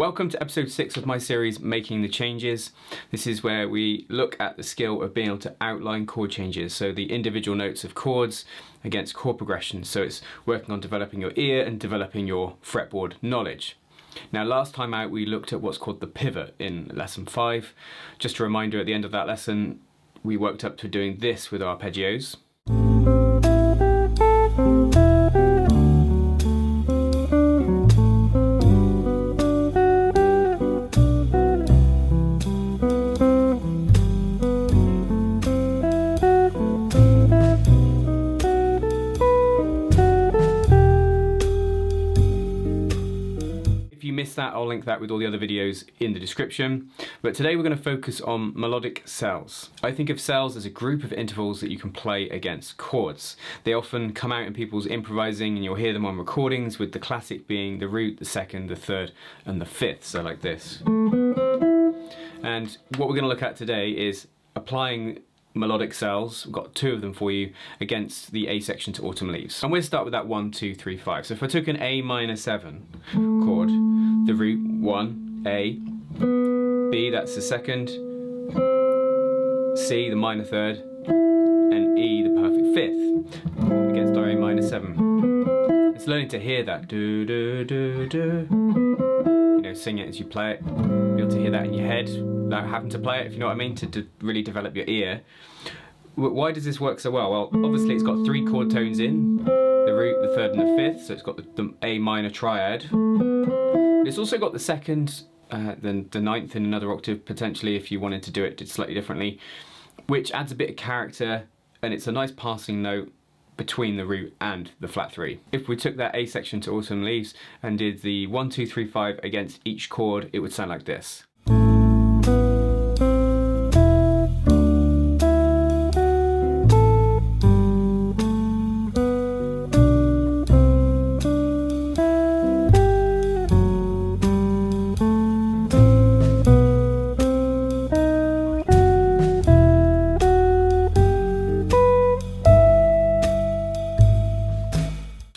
Welcome to episode 6 of my series, Making the Changes. This is where we look at the skill of being able to outline chord changes, so the individual notes of chords against chord progressions. So it's working on developing your ear and developing your fretboard knowledge. Now, last time out we looked at what's called the pivot in lesson 5. Just a reminder, at the end of that lesson we worked up to doing this with arpeggios. If you missed that, I'll link that with all the other videos in the description. But today we're going to focus on melodic cells. I think of cells as a group of intervals that you can play against chords. They often come out in people's improvising, and you'll hear them on recordings, with the classic being the root, the second, the third, and the fifth, so like this. And what we're going to look at today is applying melodic cells. We've got 2 of them for you against the A section to autumn leaves. And we'll start with that 1, 2, 3, 5. So if I took an A minor 7 chord, the root 1, A, B, that's the second, C, the minor third, and E, the perfect fifth, against our A minor 7. It's learning to hear that do do do do. You know, sing it as you play it. Be able to hear that in your head without having to play it, if you know what I mean, to really develop your ear. Why does this work so well? Well, obviously it's got 3 chord tones in, the root, the third, and the fifth, so it's got the A minor triad. But it's also got the second, then the ninth in another octave, potentially, if you wanted to do it slightly differently, which adds a bit of character, and it's a nice passing note between the root and the flat 3. If we took that A section to autumn leaves and did the 1, 2, 3, 5 against each chord, it would sound like this.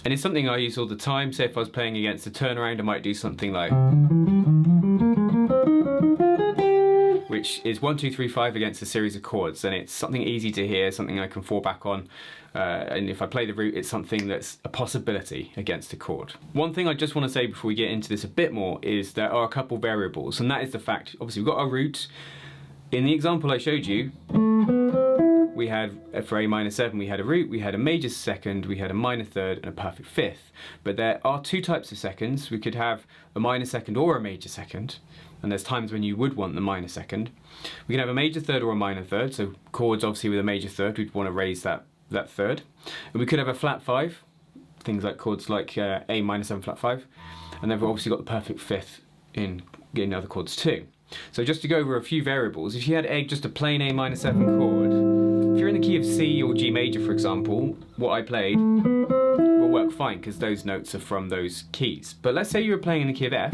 And it's something I use all the time. Say if I was playing against a turnaround, I might do something like, which is 1, 2, 3, 5 against a series of chords, and it's something easy to hear, something I can fall back on, and if I play the root, it's something that's a possibility against a chord. One thing I just want to say before we get into this a bit more is there are a couple variables, and that is the fact, obviously we've got our root. In the example I showed you, we had, for A minor 7, we had a root, we had a major second, we had a minor third, and a perfect fifth. But there are 2 types of seconds. We could have a minor second or a major second, and there's times when you would want the minor second. We can have a major third or a minor third, so chords obviously with a major third, we'd want to raise that third. And we could have a flat 5, things like chords like A minor 7 flat 5, and then we've obviously got the perfect fifth in other chords too. So just to go over a few variables, if you had just a plain A minor 7 chord, if you're in the key of C or G major, for example, what I played will work fine because those notes are from those keys. But let's say you were playing in the key of F,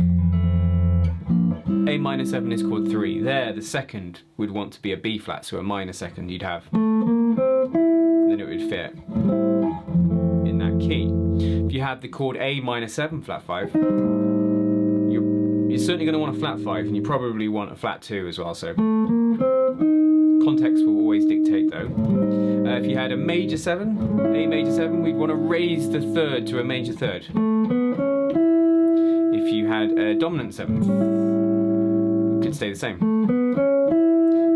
A minor 7 is chord 3. There, the second would want to be a B flat, so a minor second you'd have, and then it would fit in that key. If you had the chord A minor 7 flat 5, you're certainly going to want a flat 5, and you probably want a flat 2 as well, so context will always dictate though. If you had a major 7, A major 7, we'd want to raise the third to a major third. If you had a dominant 7th, it could stay the same.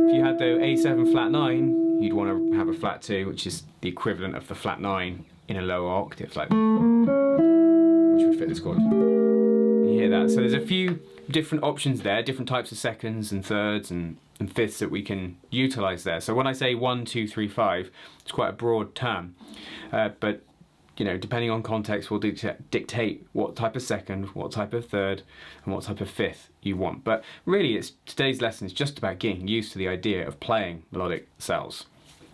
If you had though A7 flat 9, you'd want to have a flat 2, which is the equivalent of the flat 9 in a lower octave, like, which would fit this chord. You hear that? So there's a few different options there, different types of seconds and thirds and fifths that we can utilize there. So when I say 1, 2, 3, 5, it's quite a broad term, but you know, depending on context will dictate what type of second, what type of third, and what type of fifth you want. But really, today's lesson is just about getting used to the idea of playing melodic cells.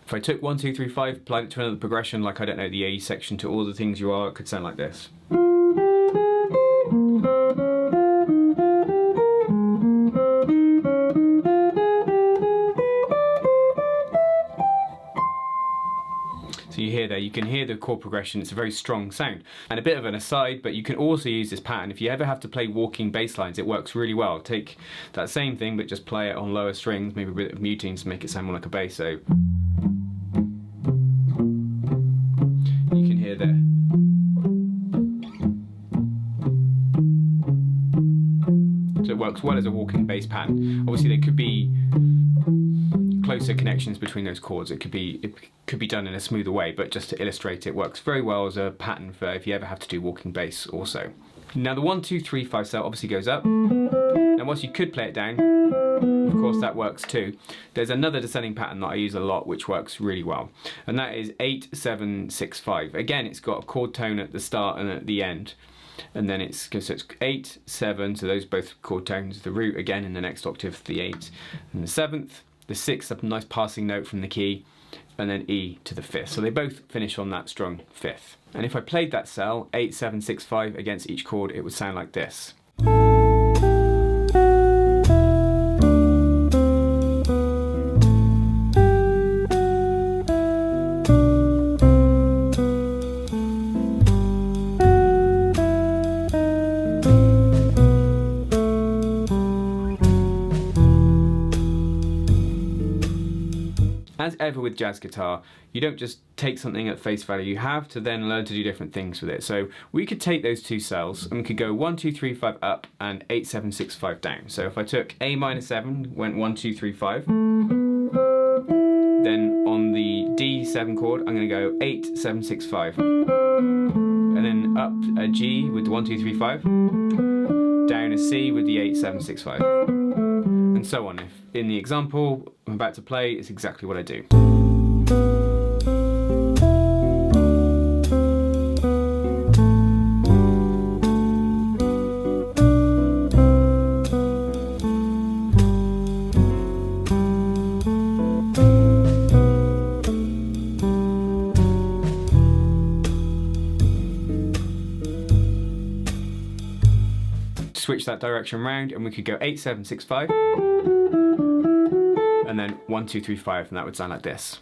If I took 1, 2, 3, 5, applied it to another progression, like, I don't know, the A section to All the Things You Are, it could sound like this. So you hear there, you can hear the chord progression. It's a very strong sound. And a bit of an aside, but you can also use this pattern if you ever have to play walking bass lines. It works really well. Take that same thing but just play it on lower strings, maybe a bit of muting to make it sound more like a bass. So you can hear there. So it works well as a walking bass pattern. Obviously there could be closer connections between those chords. It could be done in a smoother way, but just to illustrate, it works very well as a pattern for if you ever have to do walking bass also. Now the 1, 2, 3, 5 cell obviously goes up. Now whilst you could play it down, of course that works too. There's another descending pattern that I use a lot which works really well, and that is 8, 7, 6, 5. Again, it's got a chord tone at the start and at the end, and then it's 8, 7, so those both chord tones, the root again in the next octave, the 8, and the 7th, the 6th, a nice passing note from the key, and then E to the 5th. So they both finish on that strong 5th. And if I played that cell, 8, 7, 6, 5 against each chord, it would sound like this. As ever with jazz guitar, you don't just take something at face value, you have to then learn to do different things with it. So we could take those two cells and we could go 1, 2, 3, 5 up and 8, 7, 6, 5 down. So if I took A minor 7, went 1, 2, 3, 5, then on the D7 chord, I'm going to go 8, 7, 6, 5, and then up a G with the 1, 2, 3, 5, down a C with the 8, 7, 6, 5. And so on. If in the example I'm about to play, it's exactly what I do. Switch that direction round and we could go 8, 7, 6, 5. And then 1, 2, 3, 5, and that would sound like this.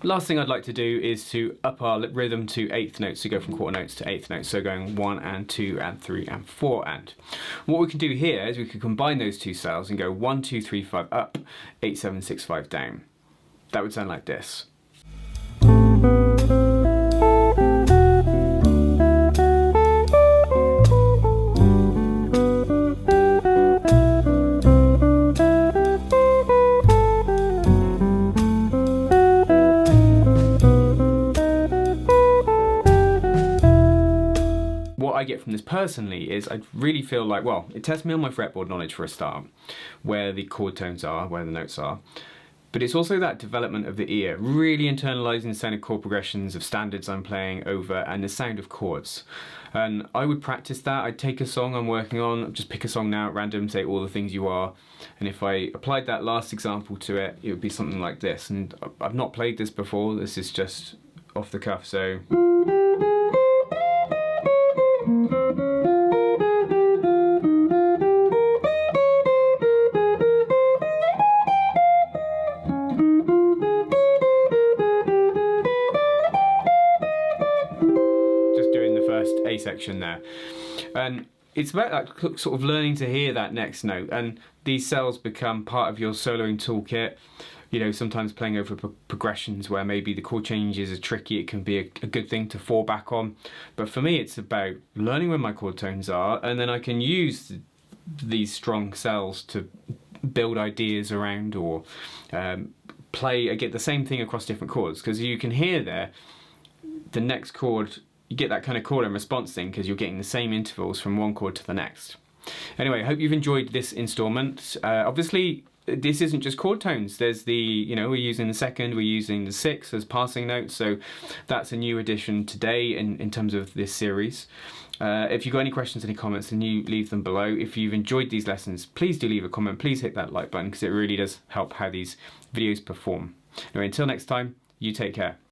Last thing I'd like to do is to up our rhythm to 8th notes, to go from quarter notes to 8th notes, so going 1 and 2 and 3 and 4 and. What we can do here is we can combine those two cells and go 1, 2, 3, 5 up, 8, 7, 6, 5 down. That would sound like this. I get from this personally is I really feel like, well, it tests me on my fretboard knowledge for a start, where the chord tones are, where the notes are, but it's also that development of the ear, really internalising the sound of chord progressions, of standards I'm playing over, and the sound of chords. And I would practice that. I'd take a song I'm working on, just pick a song now at random, say all the things you are, and if I applied that last example to it, it would be something like this. And I've not played this before, this is just off the cuff, so... A section there, and it's about that sort of learning to hear that next note, and these cells become part of your soloing toolkit. You know, sometimes playing over progressions where maybe the chord changes are tricky, it can be a good thing to fall back on, but for me it's about learning where my chord tones are, and then I can use these strong cells to build ideas around, or play, I get the same thing across different chords, because you can hear there the next chord, you get that kind of chord and response thing because you're getting the same intervals from one chord to the next. Anyway, I hope you've enjoyed this instalment. Obviously, this isn't just chord tones. There's the, we're using the second, we're using the sixth as passing notes. So that's a new addition today in terms of this series. If you've got any questions, any comments, then you leave them below. If you've enjoyed these lessons, please do leave a comment. Please hit that like button because it really does help how these videos perform. Anyway, until next time, you take care.